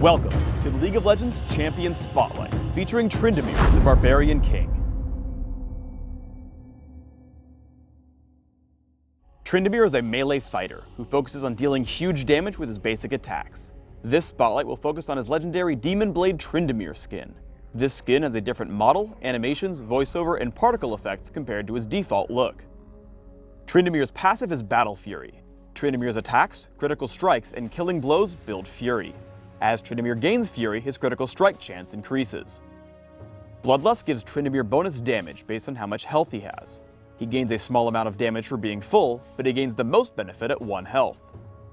Welcome to the League of Legends Champion Spotlight, featuring Tryndamere, the Barbarian King. Tryndamere is a melee fighter who focuses on dealing huge damage with his basic attacks. This spotlight will focus on his legendary Demon Blade Tryndamere skin. This skin has a different model, animations, voiceover, and particle effects compared to his default look. Tryndamere's passive is Battle Fury. Tryndamere's attacks, critical strikes, and killing blows build Fury. As Tryndamere gains Fury, his critical strike chance increases. Bloodlust gives Tryndamere bonus damage based on how much health he has. He gains a small amount of damage for being full, but he gains the most benefit at 1 health.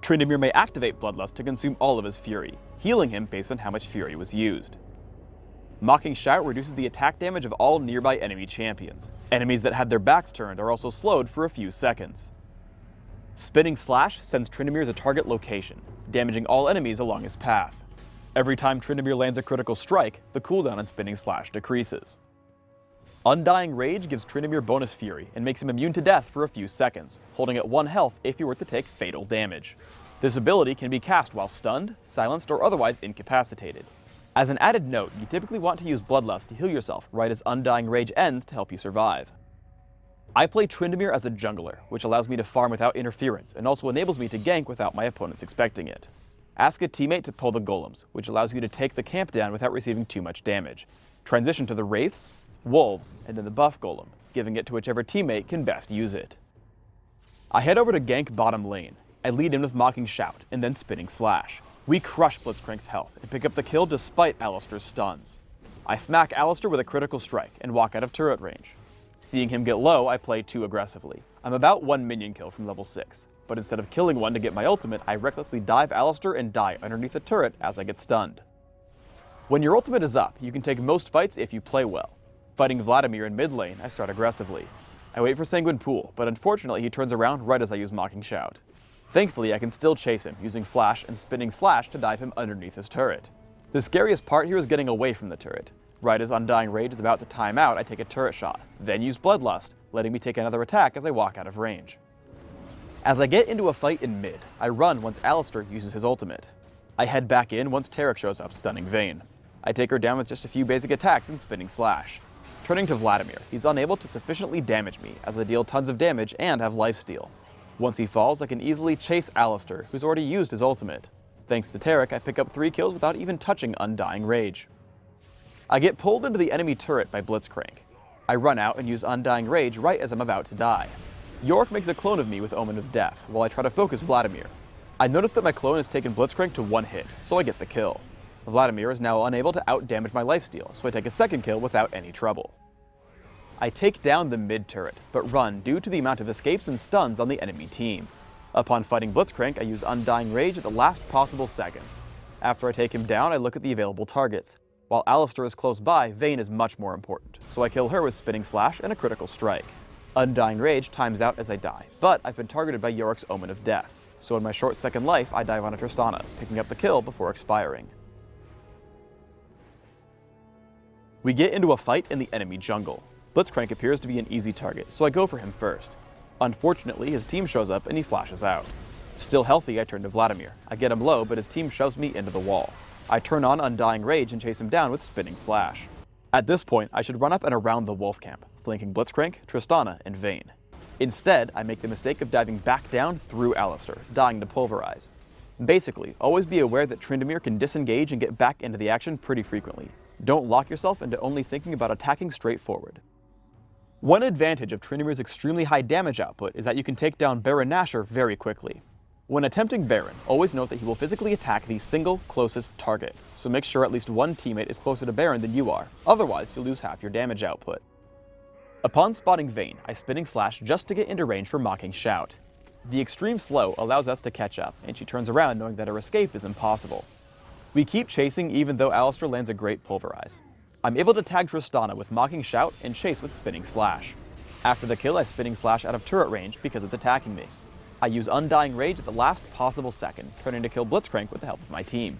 Tryndamere may activate Bloodlust to consume all of his Fury, healing him based on how much Fury was used. Mocking Shout reduces the attack damage of all nearby enemy champions. Enemies that had their backs turned are also slowed for a few seconds. Spinning Slash sends Tryndamere to target location, damaging all enemies along his path. Every time Tryndamere lands a critical strike, the cooldown on Spinning Slash decreases. Undying Rage gives Tryndamere bonus Fury and makes him immune to death for a few seconds, holding at 1 health if he were to take fatal damage. This ability can be cast while stunned, silenced, or otherwise incapacitated. As an added note, you typically want to use Bloodlust to heal yourself right as Undying Rage ends to help you survive. I play Tryndamere as a jungler, which allows me to farm without interference and also enables me to gank without my opponents expecting it. Ask a teammate to pull the golems, which allows you to take the camp down without receiving too much damage. Transition to the wraiths, wolves, and then the buff golem, giving it to whichever teammate can best use it. I head over to gank bottom lane. I lead in with Mocking Shout, and then Spinning Slash. We crush Blitzcrank's health and pick up the kill despite Alistar's stuns. I smack Alistar with a critical strike and walk out of turret range. Seeing him get low, I play too aggressively. I'm about 1 minion kill from level 6, but instead of killing one to get my ultimate, I recklessly dive Alistar and die underneath the turret as I get stunned. When your ultimate is up, you can take most fights if you play well. Fighting Vladimir in mid lane, I start aggressively. I wait for Sanguine Pool, but unfortunately he turns around right as I use Mocking Shout. Thankfully, I can still chase him, using Flash and Spinning Slash to dive him underneath his turret. The scariest part here is getting away from the turret. Right as Undying Rage is about to time out, I take a turret shot, then use Bloodlust, letting me take another attack as I walk out of range. As I get into a fight in mid, I run once Alistar uses his ultimate. I head back in once Taric shows up, stunning Vayne. I take her down with just a few basic attacks and Spinning Slash. Turning to Vladimir, he's unable to sufficiently damage me as I deal tons of damage and have lifesteal. Once he falls, I can easily chase Alistar, who's already used his ultimate. Thanks to Taric, I pick up 3 kills without even touching Undying Rage. I get pulled into the enemy turret by Blitzcrank. I run out and use Undying Rage right as I'm about to die. Yorick makes a clone of me with Omen of Death, while I try to focus Vladimir. I notice that my clone has taken Blitzcrank to 1 hit, so I get the kill. Vladimir is now unable to out-damage my lifesteal, so I take a 2nd kill without any trouble. I take down the mid turret, but run due to the amount of escapes and stuns on the enemy team. Upon fighting Blitzcrank, I use Undying Rage at the last possible second. After I take him down, I look at the available targets. While Alistar is close by, Vayne is much more important, so I kill her with Spinning Slash and a critical strike. Undying Rage times out as I die, but I've been targeted by Yorick's Omen of Death, so in my short second life, I dive on a Tristana, picking up the kill before expiring. We get into a fight in the enemy jungle. Blitzcrank appears to be an easy target, so I go for him first. Unfortunately, his team shows up and he flashes out. Still healthy, I turn to Vladimir. I get him low, but his team shoves me into the wall. I turn on Undying Rage and chase him down with Spinning Slash. At this point, I should run up and around the wolf camp, flanking Blitzcrank, Tristana, and Vayne. Instead, I make the mistake of diving back down through Alistar, dying to Pulverize. Basically, always be aware that Tryndamere can disengage and get back into the action pretty frequently. Don't lock yourself into only thinking about attacking straight forward. One advantage of Tryndamere's extremely high damage output is that you can take down Baron Nashor very quickly. When attempting Baron, always note that he will physically attack the single closest target, so make sure at least one teammate is closer to Baron than you are, otherwise you'll lose half your damage output. Upon spotting Vayne, I Spinning Slash just to get into range for Mocking Shout. The extreme slow allows us to catch up, and she turns around knowing that her escape is impossible. We keep chasing even though Alistar lands a great Pulverize. I'm able to tag Tristana with Mocking Shout and chase with Spinning Slash. After the kill, I Spinning Slash out of turret range because it's attacking me. I use Undying Rage at the last possible second, turning to kill Blitzcrank with the help of my team.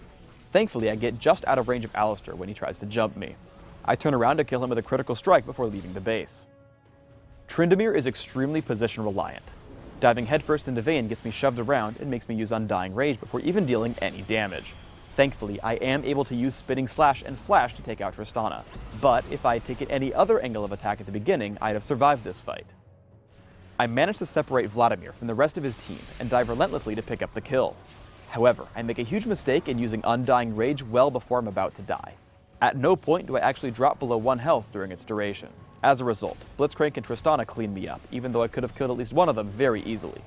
Thankfully, I get just out of range of Alistar when he tries to jump me. I turn around to kill him with a critical strike before leaving the base. Tryndamere is extremely position reliant. Diving headfirst into Vayne gets me shoved around and makes me use Undying Rage before even dealing any damage. Thankfully, I am able to use Spinning Slash and Flash to take out Tristana, but if I had taken any other angle of attack at the beginning, I'd have survived this fight. I managed to separate Vladimir from the rest of his team and dive relentlessly to pick up the kill. However, I make a huge mistake in using Undying Rage well before I'm about to die. At no point do I actually drop below 1 health during its duration. As a result, Blitzcrank and Tristana clean me up, even though I could have killed at least one of them very easily.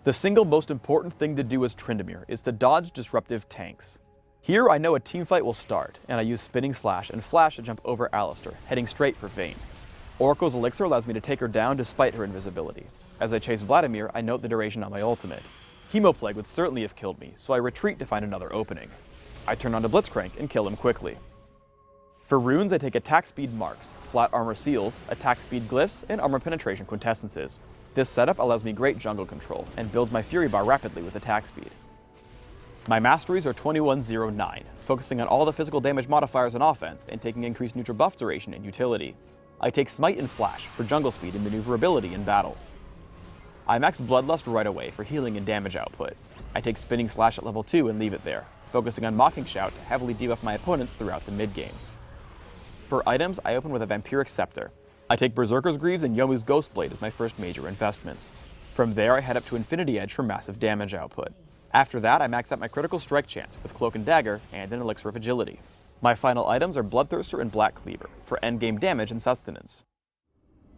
The single most important thing to do as Tryndamere is to dodge disruptive tanks. Here I know a teamfight will start, and I use Spinning Slash and Flash to jump over Alistar, heading straight for Vayne. Oracle's Elixir allows me to take her down despite her invisibility. As I chase Vladimir, I note the duration on my ultimate. Hemoplague would certainly have killed me, so I retreat to find another opening. I turn onto Blitzcrank and kill him quickly. For runes, I take attack speed marks, flat armor seals, attack speed glyphs, and armor penetration quintessences. This setup allows me great jungle control, and builds my Fury Bar rapidly with attack speed. My masteries are 2109, focusing on all the physical damage modifiers on offense, and taking increased neutral buff duration and utility. I take Smite and Flash for jungle speed and maneuverability in battle. I max Bloodlust right away for healing and damage output. I take Spinning Slash at level 2 and leave it there, focusing on Mocking Shout to heavily debuff my opponents throughout the mid-game. For items, I open with a Vampiric Scepter. I take Berserker's Greaves and Yomu's Ghostblade as my first major investments. From there, I head up to Infinity Edge for massive damage output. After that, I max out my critical strike chance with Cloak and Dagger and an Elixir of Agility. My final items are Bloodthirster and Black Cleaver for endgame damage and sustenance.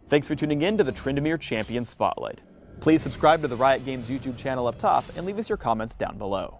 Thanks for tuning in to the Tryndamere Champion Spotlight. Please subscribe to the Riot Games YouTube channel up top and leave us your comments down below.